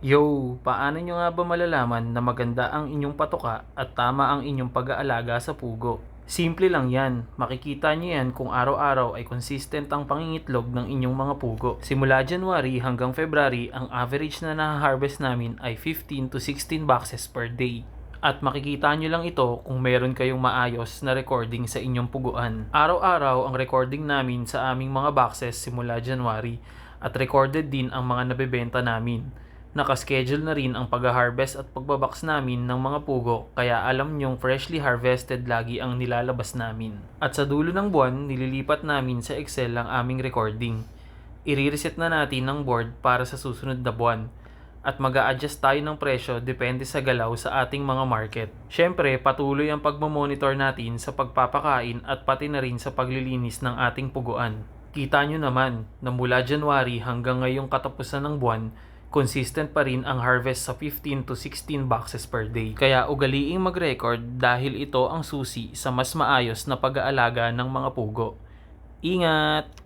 Yo, paano nyo nga ba malalaman na maganda ang inyong patoka at tama ang inyong pag-aalaga sa pugo? Simple lang yan. Makikita nyo yan kung araw-araw ay consistent ang pangingitlog ng inyong mga pugo. Simula January hanggang February, ang average na nahaharvest namin ay 15 to 16 boxes per day. At makikita nyo lang ito kung meron kayong maayos na recording sa inyong puguan. Araw-araw ang recording namin sa aming mga boxes simula January at recorded din ang mga nabebenta namin. Nakaschedule na rin ang pag-harvest at pagbabox namin ng mga pugo kaya alam nyong freshly harvested lagi ang nilalabas namin. At sa dulo ng buwan, nililipat namin sa Excel ang aming recording. I-reset na natin ang board para sa susunod na buwan. At mag-a-adjust tayo ng presyo depende sa galaw sa ating mga market. Syempre, patuloy ang pagmamonitor natin sa pagpapakain at pati na rin sa paglilinis ng ating puguan. Kita nyo naman na mula January hanggang ngayong katapusan ng buwan, consistent pa rin ang harvest sa 15 to 16 boxes per day. Kaya ugaliing mag-record dahil ito ang susi sa mas maayos na pag-aalaga ng mga pugo. Ingat!